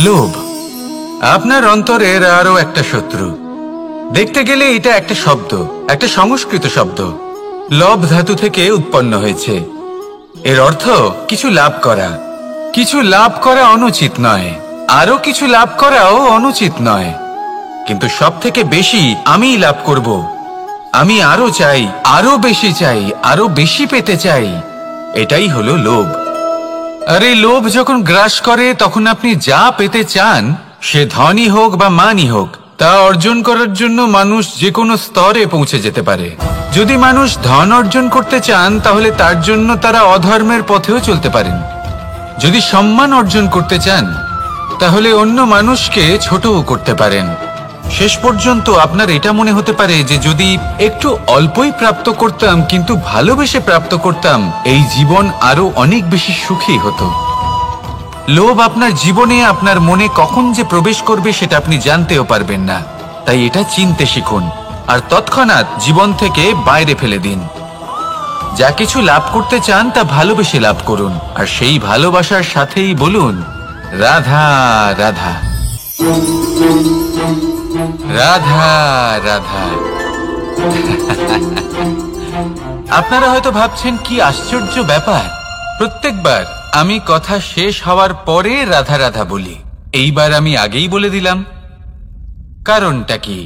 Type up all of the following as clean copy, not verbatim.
লোভ আপনার অন্তরের আরো একটা শত্রু। দেখতে গেলে এটা একটা শব্দ, একটা সংস্কৃত শব্দ, লব ধাতু থেকে উৎপন্ন হয়েছে। এর অর্থ কিছু লাভ করা। কিছু লাভ করা অনুচিত নয়, আরো কিছু লাভ করাও অনুচিত নয়, কিন্তু সব থেকে বেশি আমিই লাভ করব, আমি আরো চাই, আরো বেশি চাই, আরো বেশি পেতে চাই, এটাই হলো লোভ। আর এই লোভ যখন গ্রাস করে তখন আপনি যা পেতে চান, সে ধনই হোক বা মানই হোক, তা অর্জন করার জন্য মানুষ যে কোনো স্তরে পৌঁছে যেতে পারে। যদি মানুষ ধন অর্জন করতে চান তাহলে তার জন্য তারা অধর্মের পথেও চলতে পারেন। যদি সম্মান অর্জন করতে চান তাহলে অন্য মানুষকে ছোটও করতে পারেন। শেষ পর্যন্ত আপনার এটা মনে হতে পারে যে যদি একটু অল্পই প্রাপ্ত করতাম, কিন্তু ভালোবেসে প্রাপ্ত করতাম, এই জীবন আরো অনেক বেশি সুখী হতো। লোভ আপনার জীবনে, আপনার মনে কখন যে প্রবেশ করবে সেটা আপনি জানতেও পারবেন না। তাই এটা চিনতে শিখুন আর তৎক্ষণাৎ জীবন থেকে বাইরে ফেলে দিন। যা কিছু লাভ করতে চান তা ভালোবেসে লাভ করুন, আর সেই ভালোবাসার সাথেই বলুন রাধা রাধা, রাধা রাধা। আপনারা হয়তো ভাবছেন কি আশ্চর্য ব্যাপার, প্রত্যেকবার আমি কথা শেষ হওয়ার পরে রাধা রাধা বলি। এইবার আমি আগেই বলে দিলাম। কারণটা কি?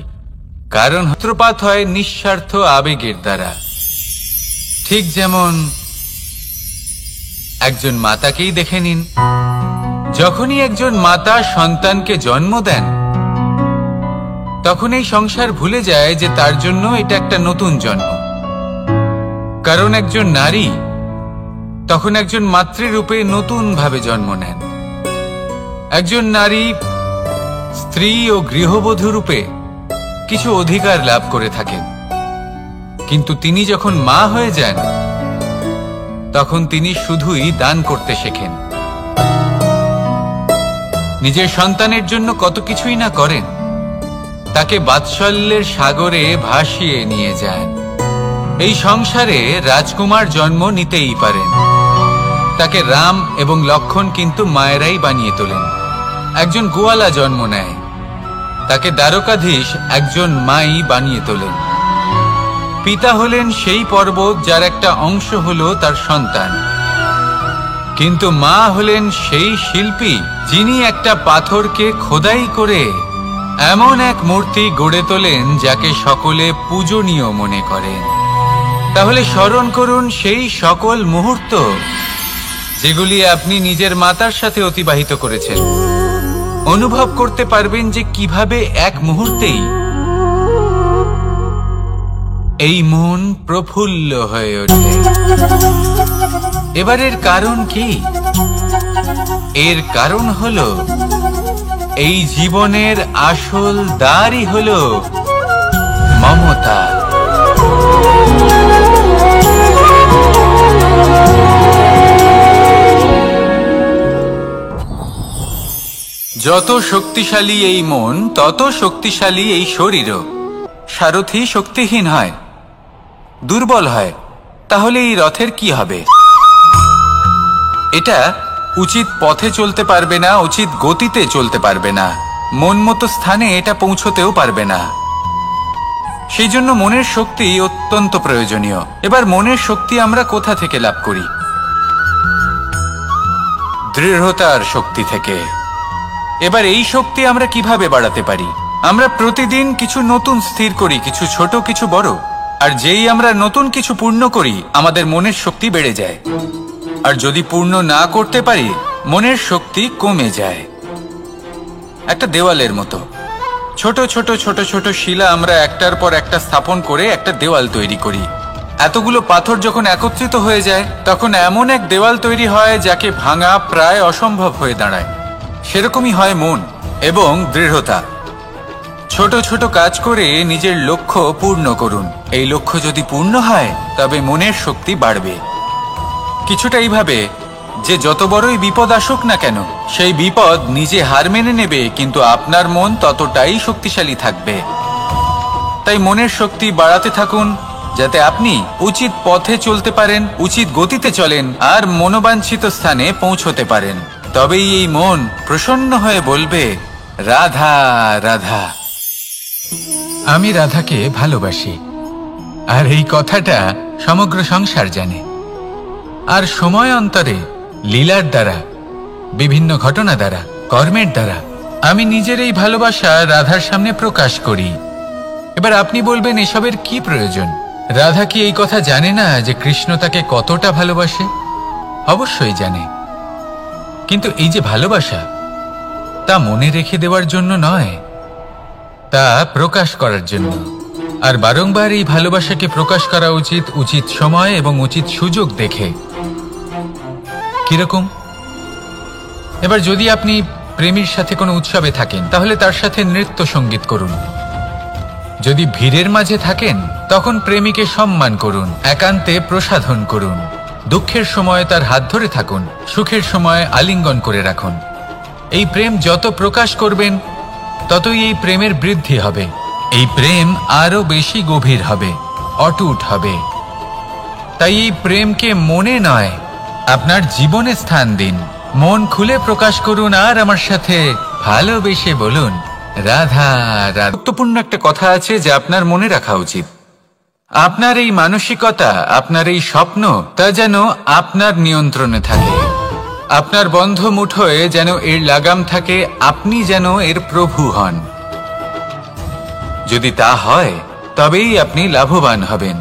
কারণ সূত্রপাত হয় নিঃস্বার্থ আবেগের দ্বারা। ঠিক যেমন একজন মাতাকেই দেখে নিন। যখনই একজন মাতা সন্তানকে জন্ম দেন তখন এই সংসার ভুলে যায় যে তার জন্য এটা একটা নতুন জন্ম। কারণ একজন নারী তখন একজন মাতৃরূপে নতুন ভাবে জন্ম নেন। একজন নারী স্ত্রী ও গৃহবধূ রূপে কিছু অধিকার লাভ করে থাকেন, কিন্তু তিনি যখন মা হয়ে যান তখন তিনি শুধুই দান করতে শেখেন। নিজের সন্তানের জন্য কত কিছুই না করেন, তাকে বাৎসল্যের সাগরে ভাসিয়ে নিয়ে যান। এই সংসারে রাজকুমার জন্ম নিতেই পারেন, তাকে রাম এবং লক্ষণ কিন্তু মায়েরাই বানিয়ে তোলেন। একজন গোয়ালা জন্ম নেয়, তাকে দ্বারকাধীশ একজন মাই বানিয়ে তোলেন। পিতা হলেন সেই পর্বত যার একটা অংশ হলো তার সন্তান, কিন্তু মা হলেন সেই শিল্পী যিনি একটা পাথরকে খোদাই করে এমন এক মূর্তি গড়ে তোলেন যাকে সকলে পূজনীয় মনে করেন। তাহলে স্মরণ করুন সেই সকল মুহূর্ত যেগুলি আপনি নিজের মাতার সাথে অতিবাহিত করেছেন। অনুভব করতে পারবেন যে কিভাবে এক মুহূর্তেই এই মন প্রফুল্ল হয়ে ওঠে। এবার এর কারণ কি? এর কারণ হলো এই জীবনের আসল দ্বারই হলো মমতা। যত শক্তিশালী এই মন তত শক্তিশালী এই শরীরও। সারথি শক্তিহীন হয়, দুর্বল হয়, তাহলে এই রথের কি হবে? এটা উচিত পথে চলতে পারবে না, উচিত গতিতে চলতে পারবে না, মন মতো স্থানে এটা পৌঁছতেও পারবে না। সেই জন্য মনের শক্তি অত্যন্ত প্রয়োজনীয়। এবার মনের শক্তি আমরা কোথা থেকে লাভ করি? দৃঢ়তার শক্তি থেকে। এবার এই শক্তি আমরা কিভাবে বাড়াতে পারি? আমরা প্রতিদিন কিছু নতুন স্থির করি, কিছু ছোট কিছু বড়, আর যেই আমরা নতুন কিছু পূর্ণ করি আমাদের মনের শক্তি বেড়ে যায়। আর যদি পূর্ণ না করতে পারি মনের শক্তি কমে যায়। একটা দেওয়ালের মতো ছোট ছোট ছোট ছোট শিলা আমরা একটার পর একটা স্থাপন করে একটা দেওয়াল তৈরি করি। এতগুলো পাথর যখন একত্রিত হয়ে যায় তখন এমন এক দেওয়াল তৈরি হয় যাকে ভাঙা প্রায় অসম্ভব হয়ে দাঁড়ায়। সেরকমই হয় মন এবং দৃঢ়তা। ছোট ছোট কাজ করে নিজের লক্ষ্য পূর্ণ করুন। এই লক্ষ্য যদি পূর্ণ হয় তবে মনের শক্তি বাড়বে। কিছুটা এইভাবে যে যত বড়ই বিপদ আসুক না কেন সেই বিপদ নিজে হার মেনে নেবে, কিন্তু আপনার মন ততটাই শক্তিশালী থাকবে। তাই মনের শক্তি বাড়াতে থাকুন, যাতে আপনি উচিত পথে চলতে পারেন, উচিত গতিতে চলেন আর মনোবাঞ্ছিত স্থানে পৌঁছতে পারেন। তবেই এই মন প্রসন্ন হয়ে বলবে, রাধা রাধা। আমি রাধাকে ভালোবাসি, আর এই কথাটা সমগ্র সংসার জানে। আর সময় অন্তরে লীলার দ্বারা, বিভিন্ন ঘটনা দ্বারা, কর্মের দ্বারা আমি নিজের এই ভালোবাসা রাধার সামনে প্রকাশ করি। এবার আপনি বলবেন, এসবের কি প্রয়োজন? রাধা কি এই কথা জানে না যে কৃষ্ণ তাকে কতটা ভালোবাসে? অবশ্যই জানে, কিন্তু এই যে ভালোবাসা, তা মনে রেখে দেওয়ার জন্য নয়, তা প্রকাশ করার জন্য। আর বারংবার এই ভালোবাসাকে প্রকাশ করা উচিত, উচিত সময় এবং উচিত সুযোগ দেখে। কিরকম? এবার যদি আপনি প্রেমীর সাথে কোনো উৎসবে থাকেন, তাহলে তার সাথে নৃত্য সঙ্গীত করুন। যদি ভিড়ের মাঝে থাকেন, তখন প্রেমীকে সম্মান করুন, একান্তে প্রসাধন করুন। দুঃখের সময় তার হাত ধরে থাকুন, সুখের সময় আলিঙ্গন করে রাখুন। এই প্রেম যত প্রকাশ করবেন, ততই এই প্রেমের বৃদ্ধি হবে। এই প্রেম আরো বেশি গভীর হবে, অটুট হবে। তাই এই প্রেমকে মনে নয়, আপনার জীবনে স্থান দিন। মন খুলে প্রকাশ করুন আর আমার সাথে ভালোবেসে বলুন, রাধা রাধা। গুরুত্বপূর্ণ একটা কথা আছে যা আপনার মনে রাখা উচিত। আপনার এই মানসিকতা, আপনার এই স্বপ্ন, তা যেন আপনার নিয়ন্ত্রণে থাকে। আপনার বন্ধ মুঠোয় যেন এর লাগাম থাকে, আপনি যেন এর প্রভু হন। যদি তা হয়, তবেই আপনি লাভবান হবেন।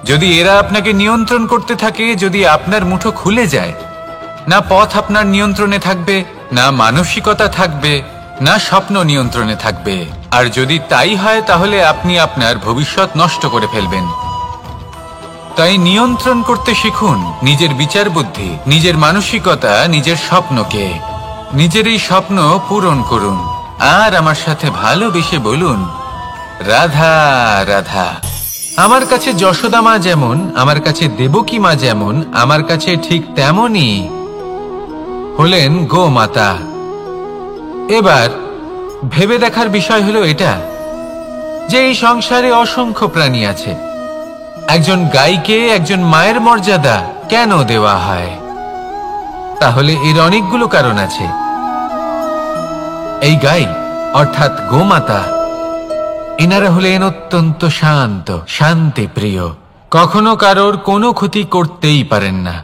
যদি এরা আপনাকে নিয়ন্ত্রণ করতে থাকে, যদি আপনার মুঠো খুলে যায়, না পথ আপনার নিয়ন্ত্রণে থাকবে, না মানসিকতা থাকবে, না স্বপ্ন নিয়ন্ত্রণে থাকবে। আর যদি তাই হয়, তাহলে আপনি আপনার ভবিষ্যৎ নষ্ট করে ফেলবেন। তাই নিয়ন্ত্রণ করতে শিখুন নিজের বিচার বুদ্ধি, নিজের মানসিকতা, নিজের স্বপ্নকে। নিজের এই স্বপ্ন পূরণ করুন আর আমার সাথে ভালোবেসে বলুন, রাধা রাধা। আমার কাছে যশোদা মা যেমন, আমার কাছে দেবকী মা যেমন, আমার কাছে ঠিক তেমনই হলেন গোমাতা। এবার ভেবে দেখার বিষয় হলো এটা, যে এই সংসারে অসংখ্য প্রাণী আছে। একজন গাইকে একজন মায়ের মর্যাদা কেন দেওয়া হয়? তাহলে এর অনেকগুলো কারণ আছে। এই গাই অর্থাৎ গোমাতা, এনারা হলেন অত্যন্ত শান্ত, শান্তি প্রিয়, কখনো কারোর কোনো ক্ষতি করতেই পারেন না।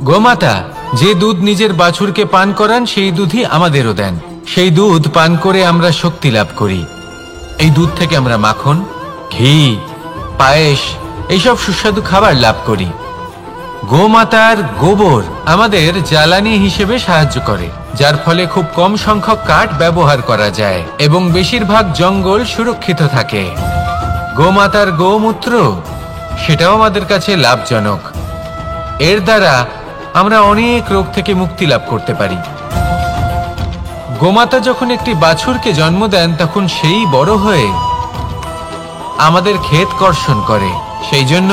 গোমাতা যে দুধ নিজের বাছুরকে পান করান, সেই দুধই আমাদেরও দেন। সেই দুধ পান করে আমরা শক্তি লাভ করি। এই দুধ থেকে আমরা মাখন, ঘি, পায়েস, এইসব সুস্বাদু খাবার লাভ করি। গোমাতার গোবর আমাদের জ্বালানি হিসেবে সাহায্য করে, যার ফলে খুব কম সংখ্যক কাঠ ব্যবহার করা যায় এবং বেশিরভাগ জঙ্গল সুরক্ষিত থাকে। গোমাতার গোমূত্র, সেটাও আমাদের কাছে লাভজনক। এর দ্বারা আমরা অনেক রোগ থেকে মুক্তি লাভ করতে পারি। গোমাতা যখন একটি বাছুরকে জন্ম দেন, তখন সেই বড় হয়ে আমাদের ক্ষেত কর্ষণ করে। সেই জন্য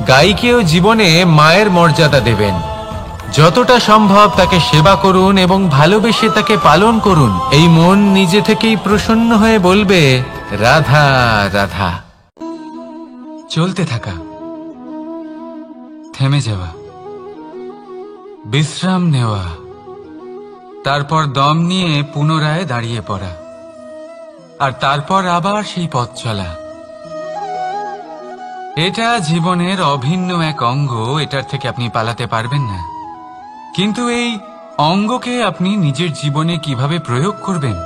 গাইকেও জীবনে মায়ের মর্যাদা দেবেন। যতটা সম্ভব তাকে সেবা করুন এবং ভালোবেসে তাকে পালন করুন। এই মন নিজে থেকেই প্রসন্ন হয়ে বলবে, রাধা রাধা। চলতে থাকা, থেমে যাওয়া, বিশ্রাম নেওয়া, তারপর দম নিয়ে পুনরায় দাঁড়িয়ে পড়া, আর তারপর আবার সেই পথ চলা। এটা জীবনের অভিন্ন এক অঙ্গ, এটার থেকে আপনি পালাতে পারবেন না। কিন্তু এই অঙ্গকে আপনি নিজের জীবনে কিভাবে প্রয়োগ করবেন,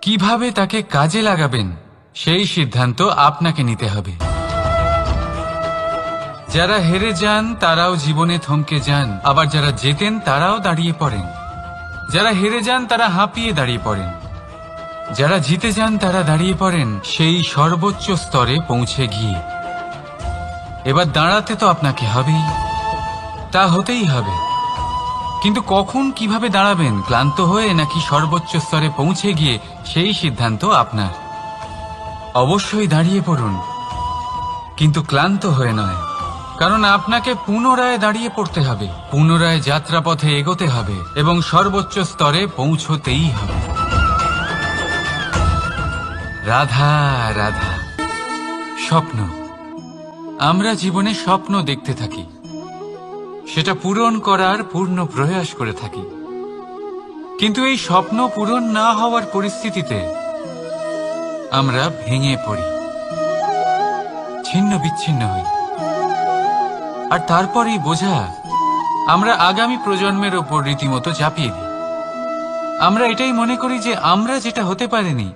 কিভাবে তাকে কাজে লাগাবেন, সেই সিদ্ধান্ত আপনাকে নিতে হবে। যারা হেরে যান তারাও জীবনে থমকে যান, আবার যারা জেতেন তারাও দাঁড়িয়ে পড়েন। যারা হেরে যান তারা হাঁপিয়ে দাঁড়িয়ে পড়েন, যারা জিতে যান তারা দাঁড়িয়ে পড়েন সেই সর্বোচ্চ স্তরে পৌঁছে গিয়ে। এবার দাঁড়াতে তো আপনাকে হবেই, তা হতেই হবে। কিন্তু কখন, কিভাবে দাঁড়াবেন, ক্লান্ত হয়ে নাকি সর্বোচ্চ স্তরে পৌঁছে গিয়ে, সেই সিদ্ধান্ত আপনার। অবশ্যই দাঁড়িয়ে পড়ুন, কিন্তু ক্লান্ত হয়ে নয়, কারণ আপনাকে পুনরায় দাঁড়িয়ে পড়তে হবে, পুনরায় যাত্রাপথে এগোতে হবে এবং সর্বোচ্চ স্তরে পৌঁছতেই হবে। রাধা রাধা। স্বপ্ন, আমরা জীবনে স্বপ্ন দেখতে থাকি, সেটা পূরণ করার পূর্ণ প্রয়াস করে থাকি। কিন্তু এই স্বপ্ন পূরণ না হওয়ার পরিস্থিতিতে আমরা ভেঙে পড়ি, ছিন্ন বিচ্ছিন্ন হই। আর তারপরেই বোঝা আমরা আগামী প্রজন্মের ওপর রীতিমতো চাপিয়ে দিই। আমরা এটাই মনে করি যে আমরা যেটা হতে পারিনি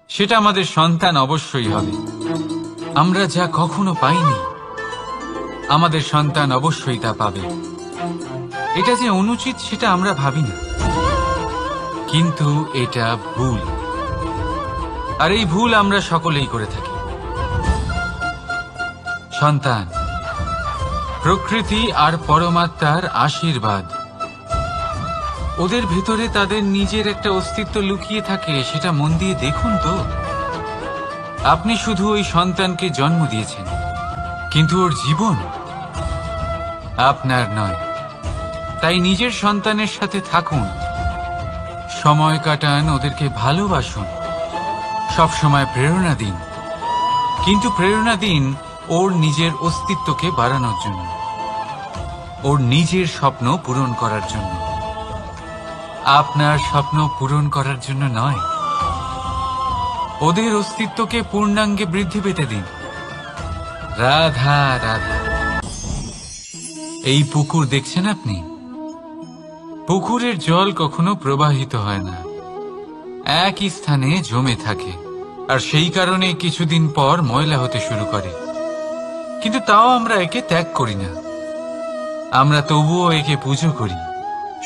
সেটা আমাদের সন্তান অবশ্যই হবে। আমরা যা কখনো পাইনি আমাদের সন্তান অবশ্যই তা পাবে। এটা যে অনুচিত সেটা আমরা ভাবি না, কিন্তু এটা ভুল। আর এই ভুল আমরা সকলেই করে থাকি। সন্তান প্রকৃতি আর পরমাত্মার আশীর্বাদ। ওদের ভেতরে তাদের নিজের একটা অস্তিত্ব লুকিয়ে থাকে, সেটা মন দিয়ে দেখুন তো। আপনি শুধু ওই সন্তানকে জন্ম দিয়েছেন, কিন্তু ওর জীবন আপনার নয়। তাই নিজের সন্তানের সাথে থাকুন, সময় কাটান, ওদেরকে ভালোবাসুন, সবসময় প্রেরণা দিন। কিন্তু প্রেরণা দিন ওর নিজের অস্তিত্বকে বাড়ানোর জন্য, ওর নিজের স্বপ্ন পূরণ করার জন্য, আপনার স্বপ্ন পূরণ করার জন্য নয়। ওদের অস্তিত্বকে পূর্ণাঙ্গে বৃদ্ধি পেতে দিন। রাধা রাধা। এই পুকুর দেখছেন আপনি? পুকুরের জল কখনো প্রবাহিত হয় না, একই স্থানে জমে থাকে। আর সেই কারণে কিছুদিন পর ময়লা হতে শুরু করে। কিন্তু তাও আমরা একে ত্যাগ করি না, আমরা তবুও একে পুজো করি।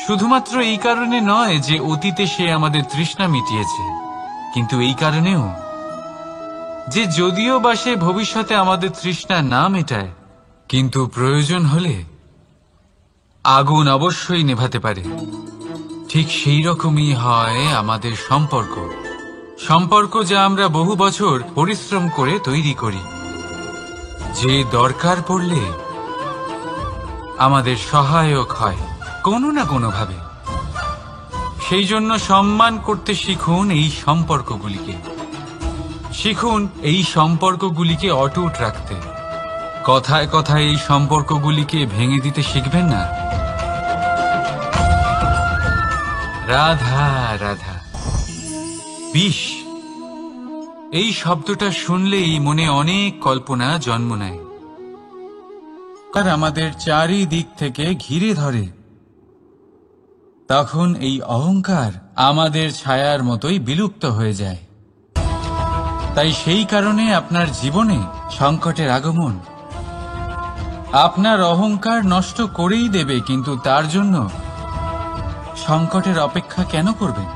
শুধুমাত্র এই কারণে নয় যে অতীতে সে আমাদের তৃষ্ণা মিটিয়েছে, কিন্তু এই কারণেও যে যদিও বা সে ভবিষ্যতে আমাদের তৃষ্ণা না মেটায়, কিন্তু প্রয়োজন হলে আগুন অবশ্যই নেভাতে পারে। ঠিক সেই রকমই হয় আমাদের সম্পর্ক, সম্পর্ক যা আমরা বহু বছর পরিশ্রম করে তৈরি করি, যে দরকার পড়লে আমাদের সহায়ক হয় কোনো না কোনোভাবে। সেই জন্য সম্মান করতে শিখুন এই সম্পর্কগুলিকে, শিখুন এই সম্পর্কগুলিকে অটুট রাখতে। কথায় কথায় এই সম্পর্কগুলিকে ভেঙে দিতে শিখবেন না। রাধা রাধা। বিষ, এই শব্দটা শুনলেই মনে অনেক কল্পনা জন্ম নেয়, আর আমাদের চারিদিক থেকে ঘিরে ধরে। তখন এই অহংকার আমাদের ছায়ার মতোই বিলুপ্ত হয়ে যায়। তাই সেই কারণে আপনার জীবনে সংকটের আগমন আপনার অহংকার নষ্ট করেই দেবে, কিন্তু তার জন্য সংকটের অপেক্ষা কেন করবেন?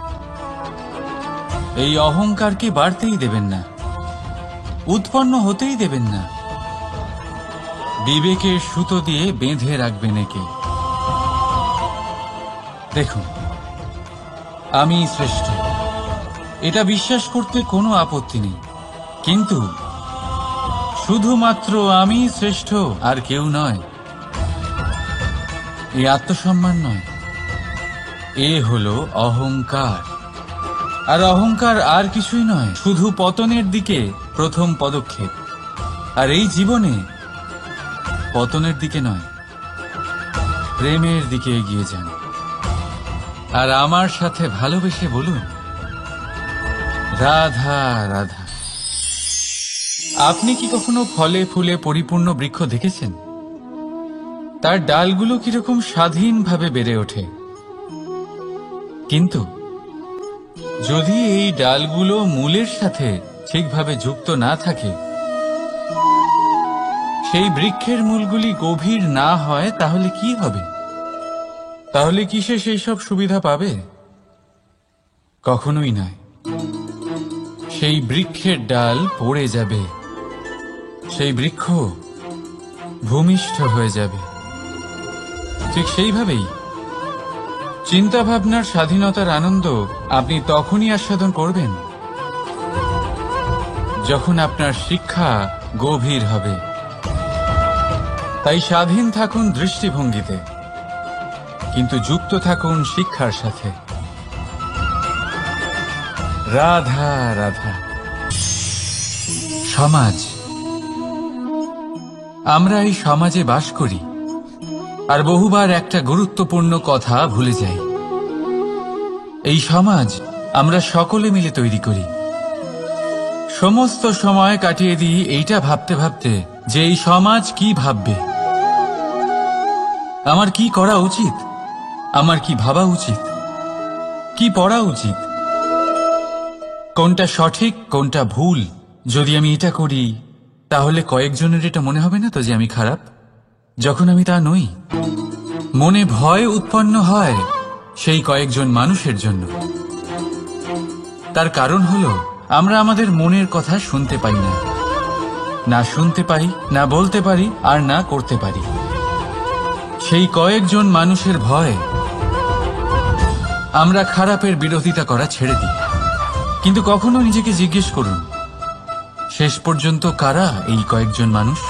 এই অহংকারকে বাড়তেই দেবেন না, উৎপন্ন হতেই দেবেন না। বিবেকের সুতো দিয়ে বেঁধে রাখবেন একে। দেখুন, আমি শ্রেষ্ঠ, এটা বিশ্বাস করতে কোনো আপত্তি নেই, কিন্তু শুধুমাত্র আমি শ্রেষ্ঠ আর কেউ নয়। এই আত্মসম্মান নয়, এ হলো অহংকার। আর অহংকার আর কিছুই নয়, শুধু পতনের দিকে প্রথম পদক্ষেপ। আর এই জীবনে পতনের দিকে নয়, প্রেমের দিকে এগিয়ে যান। আর আমার সাথে ভালোবেসে বলুন, রাধা রাধা। আপনি কি কখনো ফলে ফুলে পরিপূর্ণ বৃক্ষ দেখেছেন? তার ডালগুলো কিরকম স্বাধীনভাবে বেড়ে ওঠে, কিন্তু যদি এই ডালগুলো মূলের সাথে ঠিকভাবে যুক্ত না থাকে, সেই বৃক্ষের মূলগুলি গভীর না হয়, তাহলে কি হবে? তাহলে কি সে সেই সব সুবিধা পাবে? কখনোই নয়। সেই বৃক্ষের ডাল পড়ে যাবে, সেই বৃক্ষ ভূমিষ্ঠ হয়ে যাবে। ঠিক সেইভাবেই চিন্তা ভাবনার স্বাধীনতার আনন্দ আপনি তখনই আস্বাদন করবেন যখন আপনার শিক্ষা গভীর হবে। তাই স্বাধীন থাকুন দৃষ্টিভঙ্গিতে, কিন্তু যুক্ত থাকুন শিক্ষার সাথে। রাধা রাধা। সমাজ আমরা এই সমাজে বাস করি আর বহুবার একটা গুরুত্বপূর্ণ কথা ভুলে যাই। এই সমাজ আমরা সকলে মিলে তৈরি করি। সমস্ত সময় কাটিয়ে দিই এইটা ভাবতে ভাবতে যে এই সমাজ কি ভাববে, আমার কি করা উচিত, আমার কি ভাবা উচিত, কি পড়া উচিত, কোনটা সঠিক কোনটা ভুল। যদি আমি এটা করি তাহলে কয়েকজনের এটা মনে হবে না তো যে আমি খারাপ, যখন আমি তা নই। মনে ভয় উৎপন্ন হয় সেই কয়েকজন মানুষের জন্য। তার কারণ হলো আমরা আমাদের মনের কথা শুনতে পাই না, না শুনতে পাই, না বলতে পারি, আর না করতে পারি। সেই কয়েকজন মানুষের ভয় আমরা খারাপের বিরোধিতা করা ছেড়ে দিই। কিন্তু কখনো নিজেকে জিজ্ঞেস করুন, শেষ পর্যন্ত কারা এই কয়েকজন মানুষ?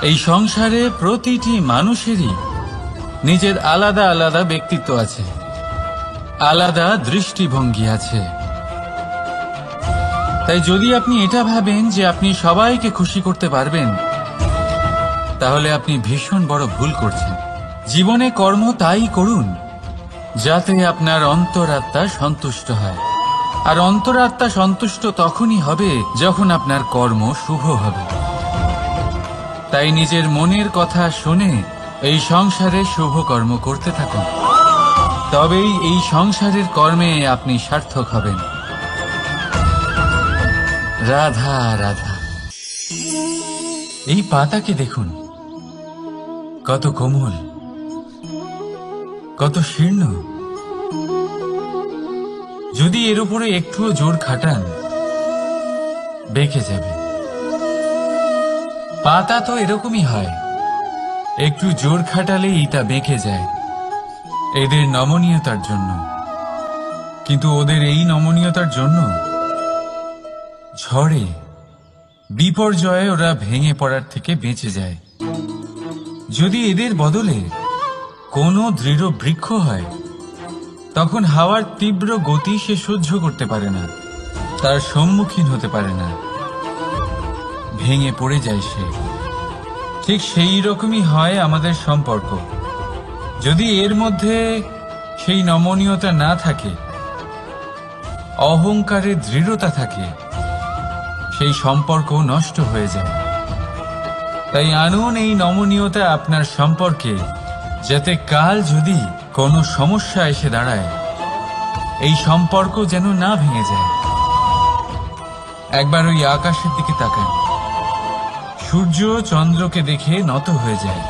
এই সংসারে প্রতিটি মানুষেরই নিজের আলাদা আলাদা ব্যক্তিত্ব আছে, আলাদা দৃষ্টিভঙ্গি আছে। তাই যদি আপনি এটা ভাবেন যে আপনি সবাইকে খুশি করতে পারবেন, তাহলে আপনি ভীষণ বড় ভুল করছেন। জীবনে কর্ম তাই করুন যাতে আপনার অন্তরাত্মা সন্তুষ্ট হয়, আর অন্তরাত্মা সন্তুষ্ট তখনই হবে যখন আপনার কর্ম শুভ হবে। তাই নিজের মনের কথা শুনে এই সংসারে শুভ কর্ম করতে থাকুন, তবেই এই সংসারের কর্মে আপনি সার্থক হবেন। রাধা রাধা। এই পাতাকে দেখুন, কত কোমল, কত শীর্ণ। যদি এর উপরে একটুও জোর খাটান বেঁকে যাবে। পাতা তো এরকমই হয়, একটু জোর খাটালেই তা বেঁকে যায় এদের নমনীয়তার জন্য। কিন্তু ওদের এই নমনীয়তার জন্য ঝড়ে বিপর্যয়ে ওরা ভেঙে পড়ার থেকে বেঁচে যায়। যদি এদের বদলে কোনো দৃঢ় বৃক্ষ হয়, তখন হাওয়ার তীব্র গতি সে সহ্য করতে পারে না, তার সম্মুখীন হতে পারে না, ভেঙে পড়ে যায় সে। ঠিক সেই রকমই হয় আমাদের সম্পর্ক। যদি এর মধ্যে সেই নমনীয়তা না থাকে, অহংকারের দৃঢ়তা থাকে, সেই সম্পর্ক নষ্ট হয়ে যায়। তাই আনুন এই নমনীয়তা আপনার সম্পর্কে, যাতে কাল যদি কোনো সমস্যা এসে দাঁড়ায়, এই সম্পর্ক যেন না ভেঙে যায়। একবার ওই আকাশের দিকে তাকান, সূর্য চন্দ্রকে দেখে নত হয়ে যায়,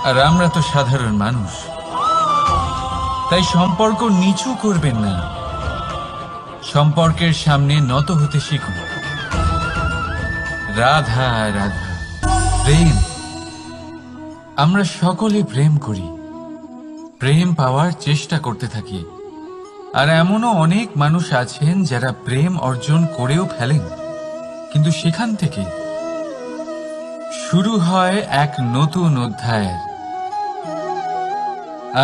আর আমরা তো সাধারণ মানুষ। তাই সম্পর্ক নিচু করবেন না, সম্পর্কের সামনে নত হতে শিখুন। রাধা রাধা। প্রেম, আমরা সকলে প্রেম করি, প্রেম পাওয়ার চেষ্টা করতে থাকি। আর এমনও অনেক মানুষ আছেন যারা প্রেম অর্জন করেও ফেলেন, কিন্তু সেখান থেকে শুরু হয় এক নতুন অধ্যায়ের।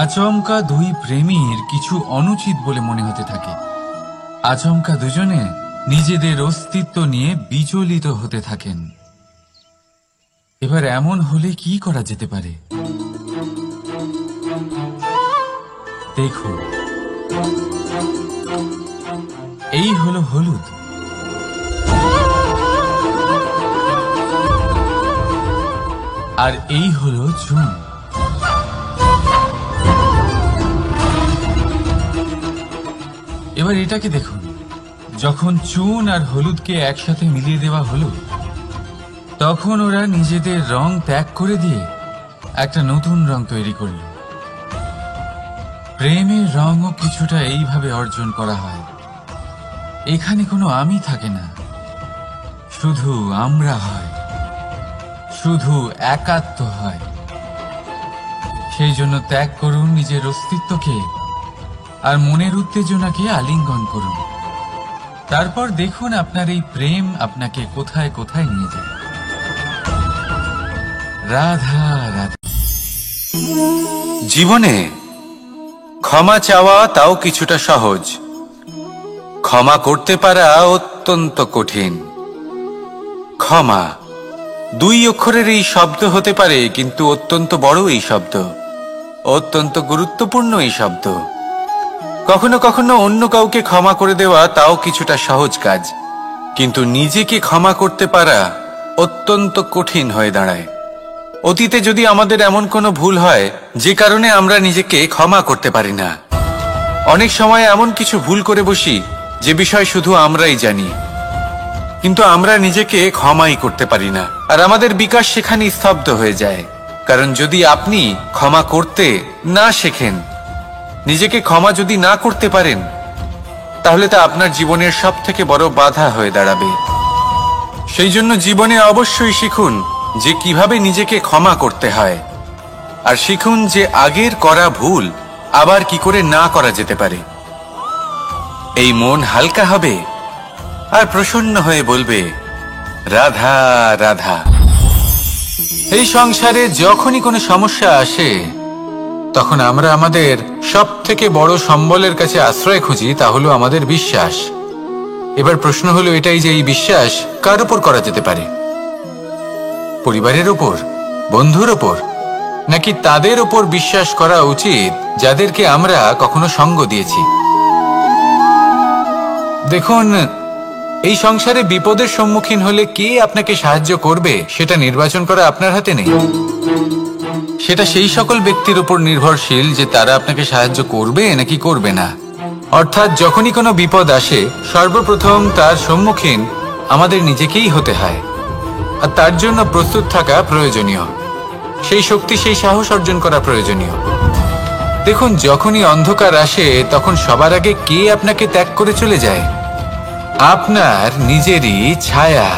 আচমকা দুই প্রেমীর কিছু অনুচিত বলে মনে হতে থাকে। আচমকা দুজনে নিজেদের অস্তিত্ব নিয়ে বিচলিত হতে থাকেন। এবার এমন হলে কি করা যেতে পারে? দেখুন, এই হলো হলুদ, আর এই হলো চুন। এবার এটাকে দেখুন, যখন চুন আর হলুদকে একসাথে মিলিয়ে দেওয়া হলো, তখন ওরা নিজেদের রং ত্যাগ করে দিয়ে একটা নতুন রং তৈরি করল। প্রেমের রঙও কিছুটা এইভাবে অর্জন করা হয়। এখানে কোনো আমি থাকে না, শুধু আমরা হয়, শুধু একাত্ম হয়। সেই জন্য ত্যাগ করুন নিজের অস্তিত্বকে, আর মনের উত্তেজনাকে আলিঙ্গন করুন। তারপর দেখুন আপনার এই প্রেম আপনাকে কোথায় কোথায় নিয়ে যায়। রাধা রাধা। জীবনে ক্ষমা চাওয়া তাও কিছুটা সহজ, ক্ষমা করতে পারা অত্যন্ত কঠিন। ক্ষমা। 2 অক্ষরের এই শব্দ হতে পারে, কিন্তু অত্যন্ত বড় এই শব্দ, অত্যন্ত গুরুত্বপূর্ণ এই শব্দ। কখনো কখনো অন্য কাউকে ক্ষমা করে দেওয়া তাও কিছুটা সহজ কাজ, কিন্তু নিজেকে ক্ষমা করতে পারা অত্যন্ত কঠিন হয়ে দাঁড়ায়। অতীতে যদি আমাদের এমন কোনো ভুল হয় যে কারণে আমরা নিজেকে ক্ষমা করতে পারি না, অনেক সময় এমন কিছু ভুল করে বসি যে বিষয় শুধু আমরাই জানি, কিন্তু আমরা নিজেকে ক্ষমাই করতে পারি না, আর আমাদের বিকাশ সেখানে স্তব্ধ হয়ে যায়। কারণ যদি আপনি ক্ষমা করতে না শেখেন, নিজেকে ক্ষমা যদি না করতে পারেন, তাহলে তা আপনার জীবনের সবথেকে বড় বাধা হয়ে দাঁড়াবে। সেই জন্য জীবনে অবশ্যই শিখুন যে কিভাবে নিজেকে ক্ষমা করতে হয়, আর শিখুন যে আগের করা ভুল আবার কি করে না করা যেতে পারে। এই মন হালকা হবে আর প্রসন্ন হয়ে বলবে, রাধা রাধা। এই সংসারে যখনই কোনো সমস্যা আসে, তখন আমরা আমাদের সব থেকে বড় সম্বলের কাছে আশ্রয় খুঁজি, তা হলো আমাদের বিশ্বাস। এবার প্রশ্ন হলো এটাই যে এই বিশ্বাস কার উপর করা যেতে পারে? পরিবারের ওপর, বন্ধুর ওপর, নাকি তাদের ওপর বিশ্বাস করা উচিত যাদেরকে আমরা কখনো সঙ্গ দিয়েছি? দেখুন, এই সংসারে বিপদের সম্মুখীন হলে কে আপনাকে সাহায্য করবে সেটা নির্বাচন করা আপনার হাতে নেই। সেটা সেই সকল ব্যক্তির উপর নির্ভরশীল যে তারা আপনাকে সাহায্য করবে নাকি করবে না। অর্থাৎ যখনই কোনো বিপদ আসে, সর্বপ্রথম তার সম্মুখীন আমাদের নিজেকেই হতে হয়, আর তার জন্য প্রস্তুত থাকা প্রয়োজনীয়। সেই শক্তি, সেই সাহস অর্জন করা প্রয়োজনীয়। দেখুন, যখনই অন্ধকার আসে তখন সবার আগে কে আপনাকে ত্যাগ করে চলে যায়? আপনার নিজেরই ছায়া।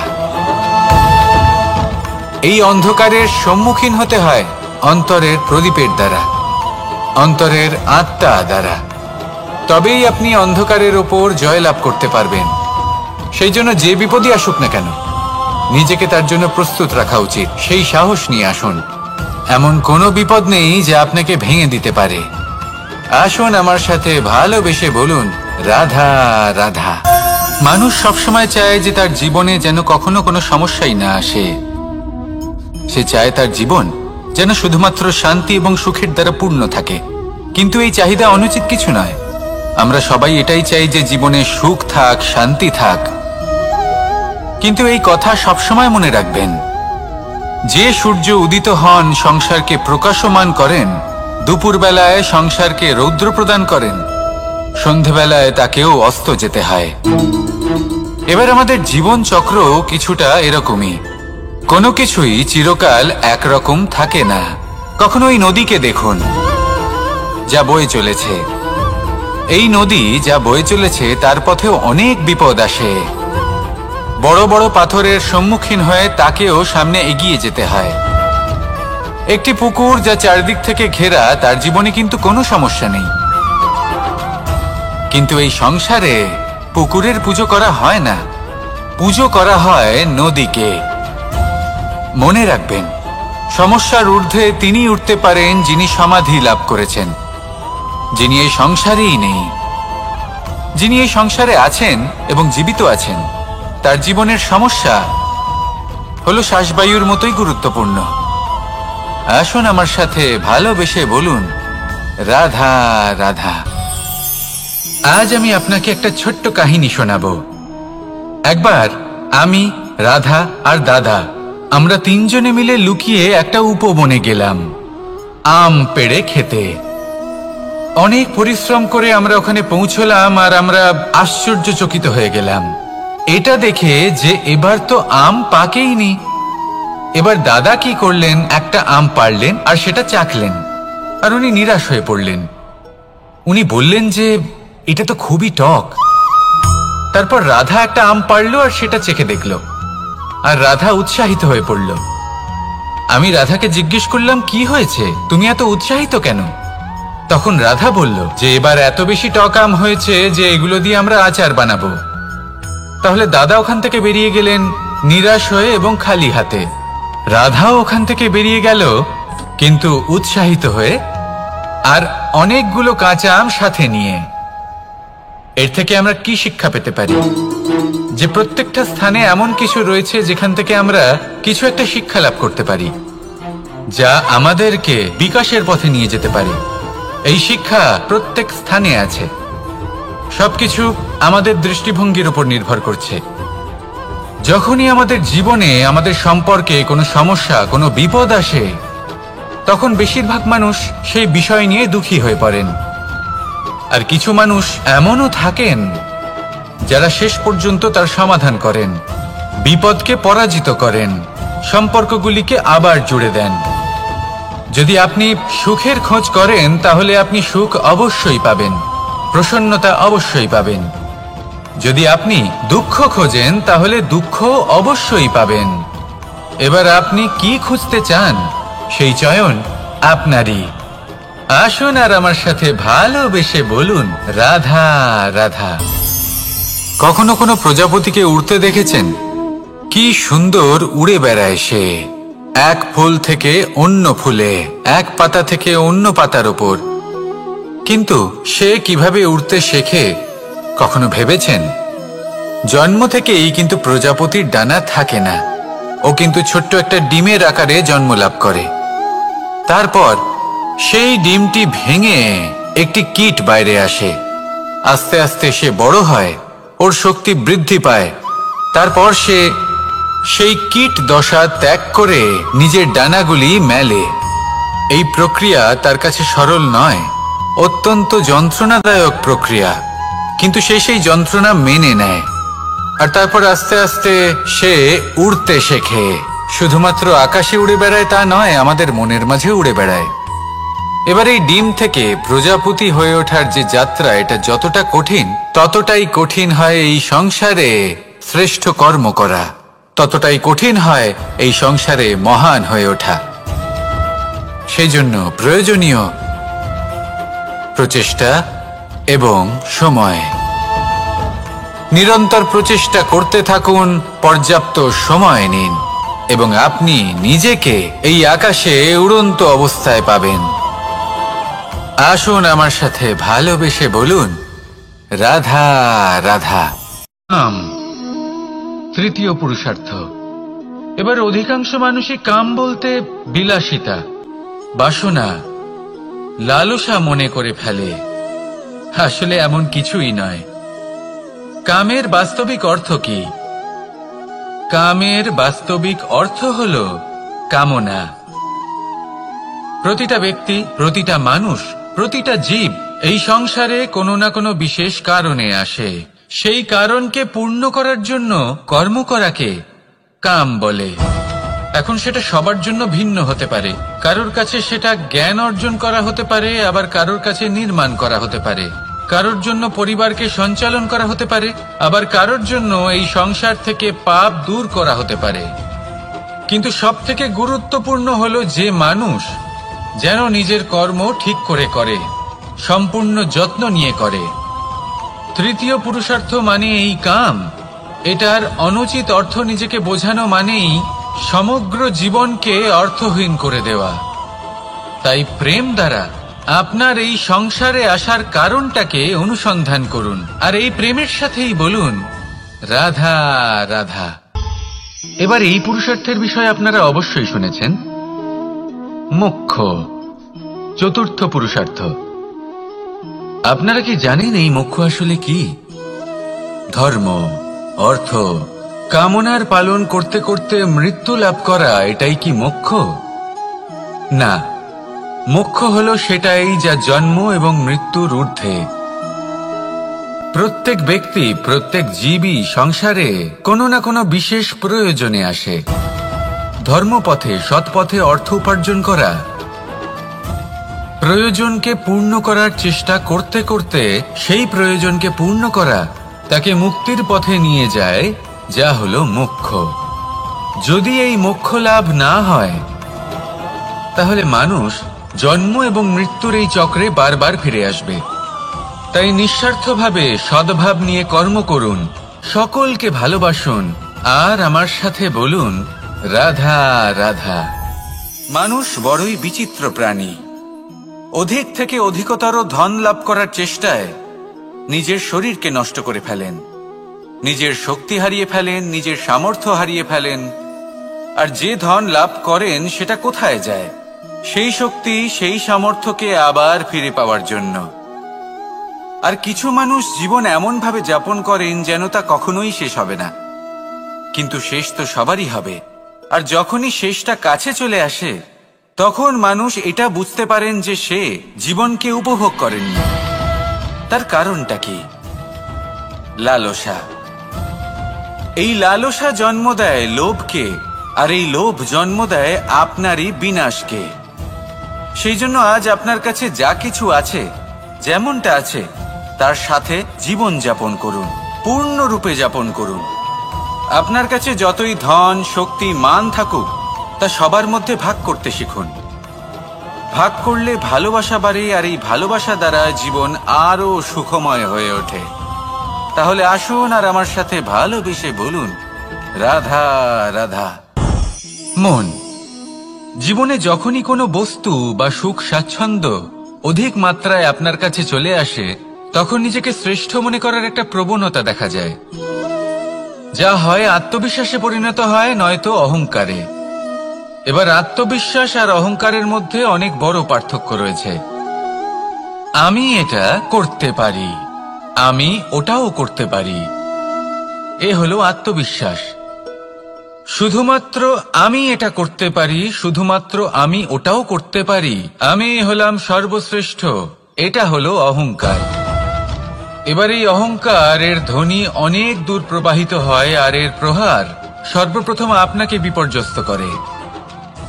এই অন্ধকারের সম্মুখীন হতে হয় অন্তরের প্রদীপের দ্বারা, অন্তরের আত্মা দ্বারা। তবেই আপনি অন্ধকারের ওপর জয়লাভ করতে পারবেন। সেই জন্য যে বিপদই আসুক না কেন, নিজেকে তার জন্য প্রস্তুত রাখা উচিত। সেই সাহস নিয়ে আসুন। এমন কোনো বিপদ নেই যা আপনাকে ভেঙে দিতে পারে। আসুন আমার সাথে ভালোবেসে বলুন, রাধা রাধা। মানুষ সবসময় চায় যে তার জীবনে যেন কখনো কোনো সমস্যাই না আসে। সে চায় তার জীবন যেন শুধুমাত্র শান্তি এবং সুখের দ্বারা পূর্ণ থাকে। কিন্তু এই চাহিদা অনুচিত কিছু নয়। আমরা সবাই এটাই চাই যে জীবনে সুখ থাক, শান্তি থাক। কিন্তু এই কথা সবসময় মনে রাখবেন, যে সূর্য উদিত হন সংসারকে প্রকাশমান করেন, দুপুরবেলায় সংসারকে রৌদ্র প্রদান করেন, সন্ধেবেলায় তাকেও অস্ত যেতে হয়। এবার আমাদের জীবন চক্র কিছুটা এরকমই। কোনো কিছুই চিরকাল একরকম থাকে না। কখনো এই নদীকে দেখুন যা বয়ে চলেছে। এই নদী যা বয়ে চলেছে তার পথেও অনেক বিপদ আসে। বড় বড় পাথরের সম্মুখীন হয়ে তাকেও সামনে এগিয়ে যেতে হয়। একটি পুকুর যা চারদিক থেকে ঘেরা, তার জীবনে কিন্তু কোনো সমস্যা নেই। কিন্তু এই সংসারে পুকুরের পুজো করা হয় না, পুজো করা হয় নদীকে। মনে রাখবেন, সমস্যার ঊর্ধ্বে তিনি উঠতে পারেন যিনি সমাধি লাভ করেছেন, যিনি এই সংসারেই নেই। যিনি এই সংসারে আছেন এবং জীবিত আছেন, তার জীবনের সমস্যা হলো শ্বাসবায়ুর মতোই গুরুত্বপূর্ণ। আসুন আমার সাথে ভালোবেসে বলুন, রাধা রাধা। আজ আমি আপনাকে একটা ছোট্ট কাহিনী শোনাবো। একবার আমি, রাধা আর দাদা, আমরা তিনজনে মিলে লুকিয়ে একটা উপবনে গেলাম আম পেড়ে খেতে। অনেক পরিশ্রম করে আমরা ওখানে পৌঁছলাম, আর আমরা আশ্চর্যচকিত হয়ে গেলাম এটা দেখে যে এবার তো আম পাকেইনি। এবার দাদা কি করলেন, একটা আম পাড়লেন আর সেটা চাখলেন, আর উনি নিরাশ হয়ে পড়লেন। উনি বললেন যে এটা তো খুবই টক। তারপর রাধা একটা আম পাড়লো আর সেটা চেখে দেখলো, আর রাধা উৎসাহিত হয়ে পড়ল। আমি রাধাকে জিজ্ঞেস করলাম, কি হয়েছে, তুমি এত উৎসাহিত কেন? তখন রাধা বলল যে এবার এত বেশি টক আম হয়েছে যে এগুলো দিয়ে আমরা আচার বানাবো। তাহলে দাদা ওখান থেকে বেরিয়ে গেলেন নিরাশ হয়ে এবং খালি হাতে। রাধাও ওখান থেকে বেরিয়ে গেল কিন্তু উৎসাহিত হয়ে, আর অনেকগুলো কাঁচা আম সাথে নিয়ে। এর থেকে আমরা কি শিক্ষা পেতে পারি? যে প্রত্যেকটা স্থানে এমন কিছু রয়েছে যেখান থেকে আমরা কিছু একটা শিক্ষা লাভ করতে পারি, যা আমাদেরকে বিকাশের পথে নিয়ে যেতে পারে। এই শিক্ষা প্রত্যেক স্থানে আছে। সবকিছু আমাদের দৃষ্টিভঙ্গির উপর নির্ভর করছে। যখনই আমাদের জীবনে আমাদের সম্পর্কে কোনো সমস্যা, কোনো বিপদ আসে, তখন বেশিরভাগ মানুষ সেই বিষয় নিয়ে দুঃখী হয়ে পড়েন। আর কিছু মানুষ এমনও থাকেন যারা শেষ পর্যন্ত তার সমাধান করেন, বিপদকে পরাজিত করেন, সম্পর্কগুলিকে আবার জুড়ে দেন। যদি আপনি সুখের খোঁজ করেন তাহলে আপনি সুখ অবশ্যই পাবেন, প্রসন্নতা অবশ্যই পাবেন। যদি আপনি দুঃখ খোঁজেন তাহলে দুঃখ অবশ্যই পাবেন। এবার আপনি কি খুঁজতে চান সেই চয়ন আপনারই। আসুন আর আমার সাথে ভালোবেসে বলুন, রাধা রাধা। কখনো কোনো প্রজাপতিকে উড়তে দেখেছেন? কি সুন্দর উড়ে বেড়ায় সে, এক ফুল থেকে অন্য ফুলে, এক পাতা থেকে অন্য পাতার ওপর। কিন্তু সে কিভাবে উড়তে শেখে কখনো ভেবেছেন? জন্ম থেকেই কিন্তু প্রজাপতির ডানা থাকে না। ও কিন্তু ছোট্ট একটা ডিমের আকারে জন্ম লাভ করে। তারপর সেই ডিমটি ভেঙে একটি কীট বাইরে আসে। আস্তে আস্তে সে বড় হয়, ওর শক্তি বৃদ্ধি পায়। তারপর সে সেই কীট দশা ত্যাগ করে নিজের ডানাগুলি মেলে। এই প্রক্রিয়া তার কাছে সরল নয়, অত্যন্ত যন্ত্রণাদায়ক প্রক্রিয়া, কিন্তু সে সেই যন্ত্রণা মেনে নেয়। আর তারপর আস্তে আস্তে সে উড়তে শেখে। শুধুমাত্র আকাশে উড়ে বেড়ায় তা নয়, আমাদের মনের মাঝে উড়ে বেড়ায়। এবার এই ডিম থেকে প্রজাপতি হয়ে ওঠার যে যাত্রা, এটা যতটা কঠিন, ততটাই কঠিন হয় এই সংসারে শ্রেষ্ঠ কর্ম করা, ততটাই কঠিন হয় এই সংসারে মহান হয়ে ওঠা। সেই জন্য প্রয়োজনীয় প্রচেষ্টা এবং সময়। নিরন্তর প্রচেষ্টা করতে থাকুন, পর্যাপ্ত সময় নিন, এবং আপনি নিজেকে এই আকাশে উড়ন্ত অবস্থায় পাবেন। আসুন আমার সাথে ভালোবেসে বলুন, রাধা রাধা। তৃতীয় পুরুষার্থ। এবার অধিকাংশ মানুষই কাম বলতে বিলাসিতা, বাসনা, লালসা মনে করে ফেলে। আসলে এমন কিছুই নয়। কামের বাস্তবিক অর্থ কি? কামের বাস্তবিক অর্থ হল কামনা। প্রতিটা ব্যক্তি, প্রতিটা মানুষ, প্রতিটা জীব এই সংসারে কোনো না কোনো বিশেষ কারণে আসে। সেই কারণকে পূর্ণ করার জন্য কর্ম করাকে কাম বলে। এখন সেটা সবার জন্য ভিন্ন হতে পারে। কারোর কাছে সেটা জ্ঞান অর্জন করা হতে পারে, আবার কারোর কাছে নির্মাণ করা হতে পারে। কারোর জন্য পরিবারকে সঞ্চালন করা হতে পারে, আবার কারোর জন্য এই সংসার থেকে পাপ দূর করা হতে পারে। কিন্তু সবথেকে গুরুত্বপূর্ণ হলো যে মানুষ যেন নিজের কর্ম ঠিক করে করে, সম্পূর্ণ যত্ন নিয়ে করে। তৃতীয় পুরুষার্থ মানে এই কাম। এটার অনুচিত অর্থ নিজেকে বোঝানো মানেই সমগ্র জীবনকে অর্থহীন করে দেওয়া। তাই প্রেম দ্বারা আপনার এই সংসারে আসার কারণটাকে অনুসন্ধান করুন, আর এই প্রেমের সাথেই বলুন, রাধা রাধা। এবার এই পুরুষার্থের বিষয়ে আপনারা অবশ্যই শুনেছেন, মোক্ষ, চতুর্থ পুরুষার্থ। আপনারা কি জানেন এই মোক্ষ আসলে কি? ধর্ম, অর্থ, কামনার পালন করতে করতে মৃত্যু লাভ করা, এটাই কি মোক্ষ? না, মোক্ষ হলো সেটাই যা জন্ম এবং মৃত্যুর ঊর্ধ্বে। প্রত্যেক ব্যক্তি, প্রত্যেক জীবই সংসারে কোনো না কোনো বিশেষ প্রয়োজনে আসে। ধর্মপথে, সৎপথে অর্থ উপার্জন করা, প্রয়োজনকে পূর্ণ করার চেষ্টা করতে করতে সেই প্রয়োজনকে পূর্ণ করা তাকে মুক্তির পথে নিয়ে যায়, যা হলো মোক্ষ। যদি এই মোক্ষ লাভ না হয় তাহলে মানুষ জন্ম এবং মৃত্যুর এই চক্রে বারবার ফিরে আসবে। তাই নিঃস্বার্থভাবে সদ্ভাব নিয়ে কর্ম করুন, সকলকে ভালোবাসুন, আর আমার সাথে বলুন, রাধা রাধা। মানুষ বড়ই বিচিত্র প্রাণী। অধিক থেকে অধিকতর ধন লাভ করার চেষ্টায় নিজের শরীরকে নষ্ট করে ফেলেন। নিজের শক্তি হারিয়ে ফেলেন, নিজের সামর্থ্য হারিয়ে ফেলেন। আর যে ধন লাভ করেন সেটা কোথায় যায়? সেই শক্তি, সেই সামর্থ্যকে আবার ফিরে পাওয়ার জন্য। আর কিছু মানুষ জীবন এমনভাবে যাপন করেন যেন তা কখনোই শেষ হবে না, কিন্তু শেষ তো সবারই হবে। আর যখনই শেষটা কাছে চলে আসে, তখন মানুষ এটা বুঝতে পারেন যে সে জীবনকে উপভোগ করেননি। তার কারণটা কি? লালসা। এই লালসা জন্ম দেয় লোভকে, আর এই লোভ জন্ম দেয় আপনারই বিনাশকে। সেই জন্য আজ আপনার কাছে যা কিছু আছে, যেমনটা আছে, তার সাথে জীবন যাপন করুন, পূর্ণরূপে যাপন করুন। আপনার কাছে যতই ধন, শক্তি, মান থাকুক, তা সবার মধ্যে ভাগ করতে শিখুন। ভাগ করলে ভালোবাসা বাড়ে, আর এই ভালোবাসা দ্বারা জীবন আরো সুখময় হয়ে ওঠে। তাহলে আসুন আর আমার সাথে ভালোবেসে বলুন, রাধা রাধা। মন। জীবনে যখনই কোনো বস্তু বা সুখ স্বাচ্ছন্দ্য অধিক মাত্রায় আপনার কাছে চলে আসে, তখন নিজেকে শ্রেষ্ঠ মনে করার একটা প্রবণতা দেখা যায়, যা হয় আত্মবিশ্বাসে পরিণত হয়, নয়তো অহংকারে। এবার আত্মবিশ্বাস আর অহংকারের মধ্যে অনেক বড় পার্থক্য রয়েছে। আমি এটা করতে পারি, আমি ওটাও করতে পারি, এ হলো আত্মবিশ্বাস। শুধুমাত্র আমি এটা করতে পারি, শুধুমাত্র আমি ওটাও করতে পারি, আমি হলাম সর্বশ্রেষ্ঠ, এটা হলো অহংকার। এবার এই অহংকার এর ধ্বনি অনেক দূর প্রবাহিত হয়, আর এর প্রহার সর্বপ্রথম আপনাকে বিপর্যস্ত করে।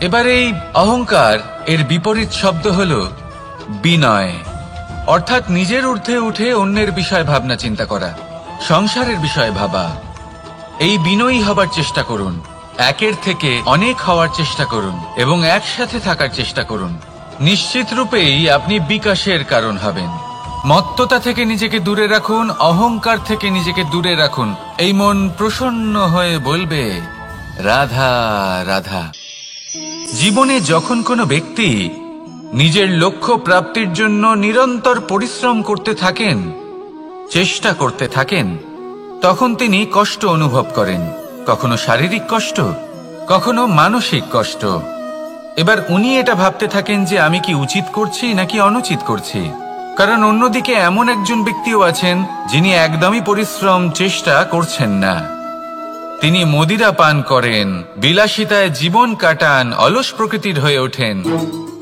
এবার এই অহংকার এর বিপরীত শব্দ হলো বিনয়, অর্থাৎ নিজের ঊর্ধ্বে উঠে অন্যের বিষয় ভাবনা চিন্তা করা, সংসারের বিষয়ে ভাবা। এই বিনয়ী হবার চেষ্টা করুন, একের থেকে অনেক হওয়ার চেষ্টা করুন এবং একসাথে থাকার চেষ্টা করুন। নিশ্চিত রূপেই আপনি বিকাশের কারণ হবেন। মত্ততা থেকে নিজেকে দূরে রাখুন, অহংকার থেকে নিজেকে দূরে রাখুন। এই মন প্রসন্ন হয়ে বলবে, রাধা রাধা। জীবনে যখন কোনো ব্যক্তি নিজের লক্ষ্য প্রাপ্তির জন্য নিরন্তর পরিশ্রম করতে থাকেন, চেষ্টা করতে থাকেন, তখন তিনি কষ্ট অনুভব করেন, কখনো শারীরিক কষ্ট, কখনো মানসিক কষ্ট। এবার উনি এটা ভাবতে থাকেন যে আমি কি উচিত করছি নাকি অনুচিত করছি। কারণ অন্যদিকে এমন একজন ব্যক্তিও আছেন যিনি একদমই পরিশ্রম, চেষ্টা করছেন না। তিনি মদিরা পান করেন, বিলাসিতায় জীবন কাটান, অলস প্রকৃতির হয়ে ওঠেন,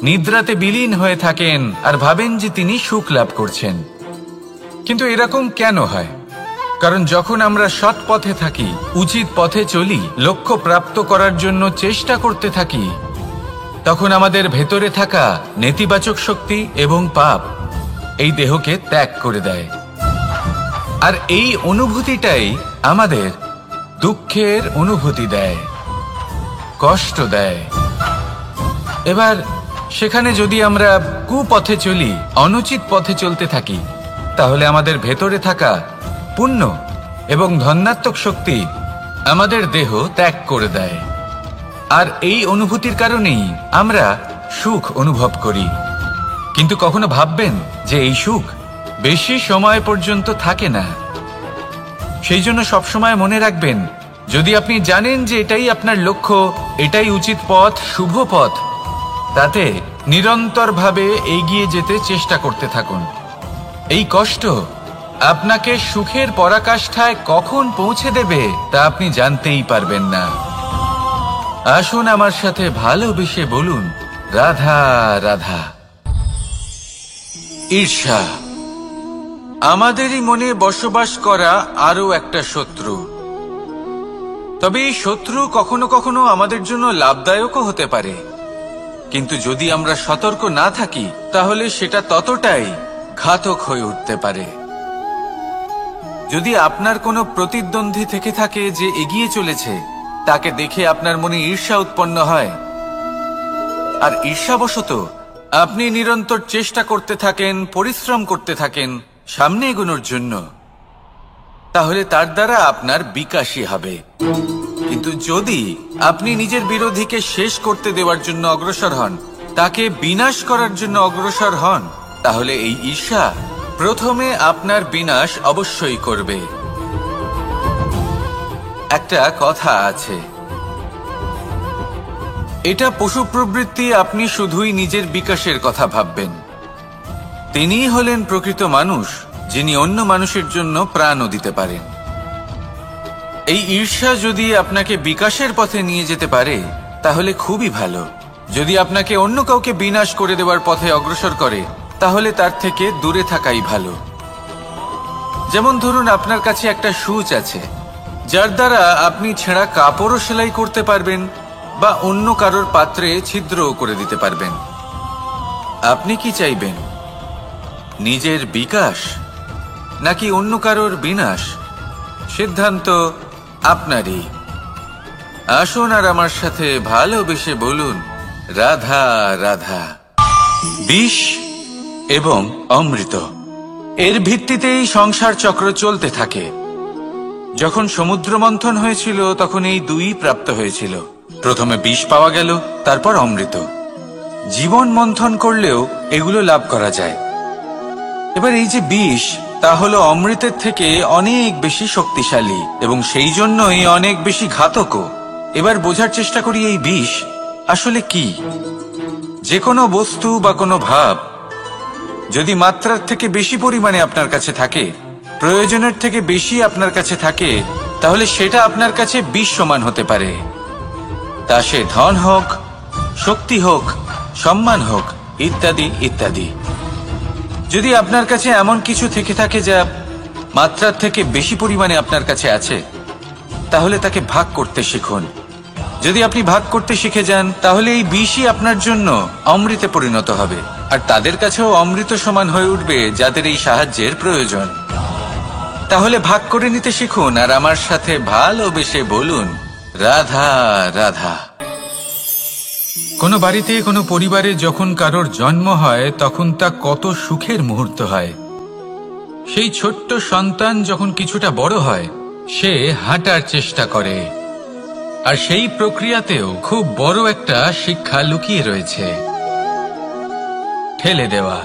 নিদ্রাতে বিলীন হয়ে থাকেন আর ভাবেন যে তিনি সুখ লাভ করছেন। কিন্তু এরকম কেন হয়? কারণ যখন আমরা সৎ পথে থাকি, উচিত পথে চলি, লক্ষ্য প্রাপ্ত করার জন্য চেষ্টা করতে থাকি, তখন আমাদের ভেতরে থাকা নেতিবাচক শক্তি এবং পাপ এই দেহকে ত্যাগ করে দেয়। আর এই অনুভূতিটাই আমাদের দুঃখের অনুভূতি দেয়, কষ্ট দেয়। এবার সেখানে যদি আমরা কুপথে চলি, অনুচিত পথে চলতে থাকি, তাহলে আমাদের ভেতরে থাকা পুণ্য এবং ধনাত্মক শক্তি আমাদের দেহ ত্যাগ করে দেয়। আর এই অনুভূতির কারণেই আমরা সুখ অনুভব করি। কিন্তু কখনো ভাববেন যে এই সুখ বেশি সময় পর্যন্ত থাকে না। সেই জন্য সবসময় মনে রাখবেন, যদি আপনি জানেন যে এটাই আপনার লক্ষ্য, এটাই উচিত পথ, শুভ পথ, তাতে নিরন্তরভাবে এগিয়ে যেতে চেষ্টা করতে থাকুন। এই কষ্ট আপনাকে সুখের পরাকাষ্ঠায় কখন পৌঁছে দেবে তা আপনি জানতেই পারবেন না। আসুন আমার সাথে ভালোবেসে বলুন, রাধা রাধা। ঈর্ষা আমাদেরই মনে বসবাস করা আরো একটা শত্রু। তবে এই শত্রু কখনো কখনো আমাদের জন্য লাভদায়কও হতে পারে, কিন্তু যদি আমরা সতর্ক না থাকি তাহলে সেটা ততটাই ঘাতক হয়ে উঠতে পারে। যদি আপনার কোনো প্রতিদ্বন্দ্বী থেকে থাকে যে এগিয়ে চলেছে, তাকে দেখে আপনার মনে ঈর্ষা উৎপন্ন হয়, আর ঈর্ষাবশত আপনি নিরন্তর চেষ্টা করতে থাকেন, পরিশ্রম করতে থাকেন সামনে এগোনোর জন্য, তাহলে তার দ্বারা আপনার বিকাশই হবে। কিন্তু যদি আপনি নিজের বিরোধীকে শেষ করতে দেওয়ার জন্য অগ্রসর হন, তাকে বিনাশ করার জন্য অগ্রসর হন, তাহলে এই ঈর্ষা প্রথমে আপনার বিনাশ অবশ্যই করবে। একটা কথা আছে, এটা পশু প্রবৃত্তি। আপনি শুধুই নিজের বিকাশের কথা ভাববেন। তিনিই হলেন প্রকৃত মানুষ, যিনি অন্য মানুষের জন্য প্রাণও দিতে পারেন। এই ঈর্ষা যদি আপনাকে বিকাশের পথে নিয়ে যেতে পারে তাহলে খুবই ভালো। যদি আপনাকে অন্য কাউকে বিনাশ করে দেওয়ার পথে অগ্রসর করে তাহলে তার থেকে দূরে থাকাই ভালো। যেমন ধরুন, আপনার কাছে একটা সূচ আছে যার দ্বারা আপনি ছেঁড়া কাপড়ও সেলাই করতে পারবেন বা অন্য কারোর পাত্রে ছিদ্রও করে দিতে পারবেন। আপনি কি চাইবেন, নিজের বিকাশ নাকি অন্য কারোর বিনাশ? সিদ্ধান্ত আপনারই। আসুন আর আমার সাথে ভালোবেসে বলুন, রাধা রাধা। বিষ এবং অমৃত, এর ভিত্তিতেই সংসার চক্র চলতে থাকে। যখন সমুদ্র মন্থন হয়েছিল তখন এই দুই প্রাপ্ত হয়েছিল। প্রথমে বিষ পাওয়া গেল, তারপর অমৃত। জীবন মন্থন করলেও এগুলো লাভ করা যায়। এবার এই যে বিষ, তা হলো অমৃতের থেকে অনেক বেশি শক্তিশালী এবং সেই জন্যই অনেক বেশি ঘাতকও। এবার বোঝার চেষ্টা করি এই বিষ আসলে কি। যে কোনো বস্তু বা কোনো ভাব যদি মাত্রার থেকে বেশি পরিমাণে আপনার কাছে থাকে, প্রয়োজনের থেকে বেশি আপনার কাছে থাকে, তাহলে সেটা আপনার কাছে বিষ সমান হতে পারে। তা সে ধন হোক, শক্তি হোক, সম্মান হোক, ইত্যাদি ইত্যাদি। যদি আপনার কাছে এমন কিছু থেকে থাকে যা মাত্রার থেকে বেশি পরিমাণে আপনার কাছে আছে, তাহলে তাকে ভাগ করতে শিখুন। যদি আপনি ভাগ করতে শিখে যান তাহলে এই বিষই আপনার জন্য অমৃতে পরিণত হবে, আর তাদের কাছেও অমৃত সমান হয়ে উঠবে যাদের এই সাহায্যের প্রয়োজন। তাহলে ভাগ করে নিতে শিখুন আর আমার সাথে ভালোবেসে বলুন, রাধা রাধা। কোনো বাড়িতে, কোনো পরিবারে যখন কারোর জন্ম হয় তখন তা কত সুখের মুহূর্ত হয়। সেই ছোট্ট সন্তান যখন কিছুটা বড় হয়, সে হাঁটার চেষ্টা করে, আর সেই প্রক্রিয়াতেও খুব বড় একটা শিক্ষা লুকিয়ে রয়েছে, ঠেলে দেওয়া।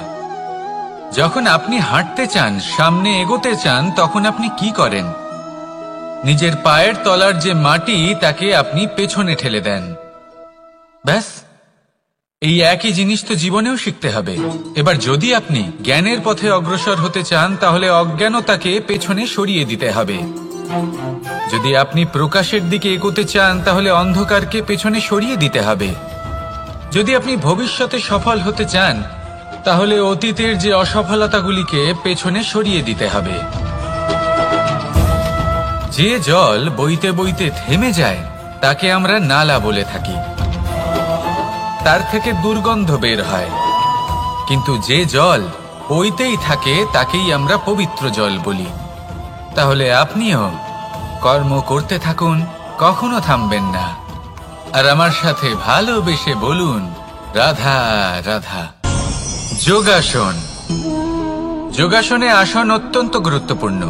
যখন আপনি হাঁটতে চান, সামনে এগোতে চান, তখন আপনি কি করেন? নিজের পায়ের তলার যে মাটি তাকে আপনি পেছনে ঠেলে দেন। ব্যাস, এই একই জিনিস তো জীবনেও শিখতে হবে। এবার যদি আপনি জ্ঞানের পথে অগ্রসর হতে চান তাহলে অজ্ঞানতাকে পেছনে সরিয়ে দিতে হবে। যদি আপনি প্রকাশের দিকে এগোতে চান তাহলে অন্ধকারকে পেছনে সরিয়ে দিতে হবে। যদি আপনি ভবিষ্যতে সফল হতে চান তাহলে অতীতের যে অসফলতাগুলিকে পেছনে সরিয়ে দিতে হবে। যে জল বইতে বইতে থেমে যায় তাকে আমরা নালা বলে থাকি, তার থেকে দুর্গন্ধ বের হয়। কিন্তু যে জল বইতেই থাকে তাকেই আমরা পবিত্র জল বলি। তাহলে আপনিও কর্ম করতে থাকুন, কখনো থামবেন না। আর আমার সাথে ভালোবেসে বলুন, রাধা রাধা। যোগাসন। যোগাসনে আসন অত্যন্ত গুরুত্বপূর্ণ।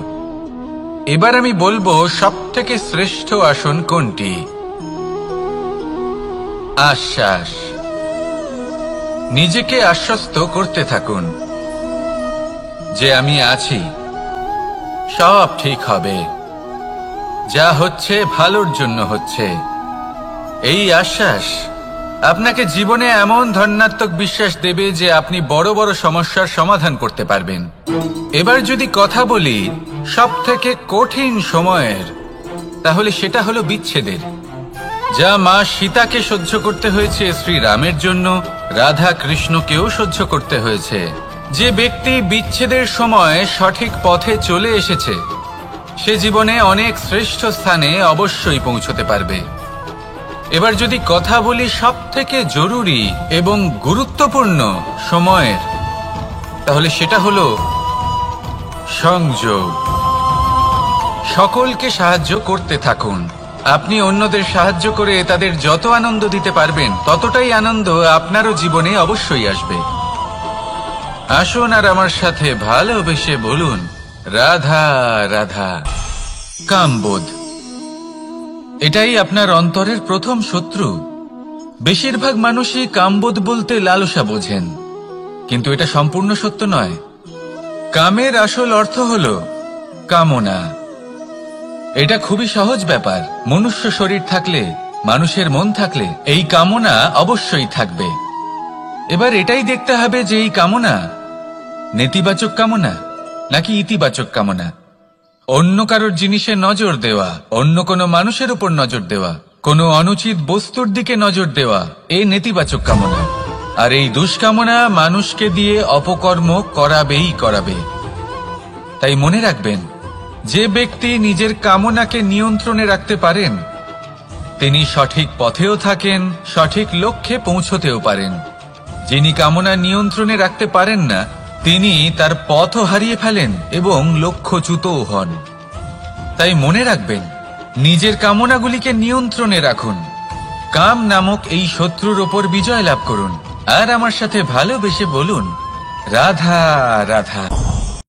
এবার আমি বলবো সবথেকে শ্রেষ্ঠ আসন কোনটি। আশ্বাস। নিজেকে আশ্বস্ত করতে থাকুন যে আমি আছি, সব ঠিক হবে, যা হচ্ছে ভালোর জন্য হচ্ছে। এই আশ্বাস আপনাকে জীবনে এমন ধনাত্মক বিশ্বাস দেবে যে আপনি বড় বড় সমস্যার সমাধান করতে পারবেন। এবার যদি কথা বলি সবথেকে কঠিন সময়ের, তাহলে সেটা হলো বিচ্ছেদের। যা মা সীতাকে সহ্য করতে হয়েছে শ্রীরামের জন্য, রাধা কৃষ্ণকেও সহ্য করতে হয়েছে। যে ব্যক্তি বিচ্ছেদের সময় সঠিক পথে চলে এসেছে সে জীবনে অনেক শ্রেষ্ঠ স্থানে অবশ্যই পৌঁছতে পারবে। এবার যদি কথা বলি সবথেকে জরুরি এবং গুরুত্বপূর্ণ সময়ের, তাহলে সেটা হলো সংযোগ। সকলকে সাহায্য করতে থাকুন। আপনি অন্যদের সাহায্য করে তাদের যত আনন্দ দিতে পারবেন ততটাই আনন্দ আপনারও জীবনে অবশ্যই আসবে। আসুন আর আমার সাথে ভালোবেসে বলুন, রাধা রাধা। কামবোধ, এটাই আপনার অন্তরের প্রথম শত্রু। বেশিরভাগ মানুষই কামবোধ বলতে লালসা বোঝেন, কিন্তু এটা সম্পূর্ণ সত্য নয়। কামের আসল অর্থ হল কামনা। এটা খুবই সহজ ব্যাপার। মনুষ্য শরীর থাকলে, মানুষের মন থাকলে এই কামনা অবশ্যই থাকবে। এবার এটাই দেখতে হবে যে এই কামনা নেতিবাচক কামনা নাকি ইতিবাচক কামনা। অন্য কারোর জিনিসে নজর দেওয়া, অন্য কোনো মানুষের উপর নজর দেওয়া, কোনো অনুচিত বস্তুর দিকে নজর দেওয়া, এই নেতিবাচক কামনা। আর এই দুষ্কামনা মানুষকে দিয়ে অপকর্ম করাবেই করাবে। তাই মনে রাখবেন, যে ব্যক্তি নিজের কামনাকে নিয়ন্ত্রণে রাখতে পারেন তিনি সঠিক পথেও থাকেন, সঠিক লক্ষ্যে পৌঁছতেও পারেন। যিনি কামনা নিয়ন্ত্রণে রাখতে পারেন না তিনি তার পথও হারিয়ে ফেলেন এবং লক্ষ্যচ্যুতও হন। তাই মনে রাখবেন, নিজের কামনাগুলিকে নিয়ন্ত্রণে রাখুন। কাম নামক এই শত্রুর ওপর বিজয় লাভ করুন। আর আমার সাথে ভালোবেসে বলুন, রাধা রাধা।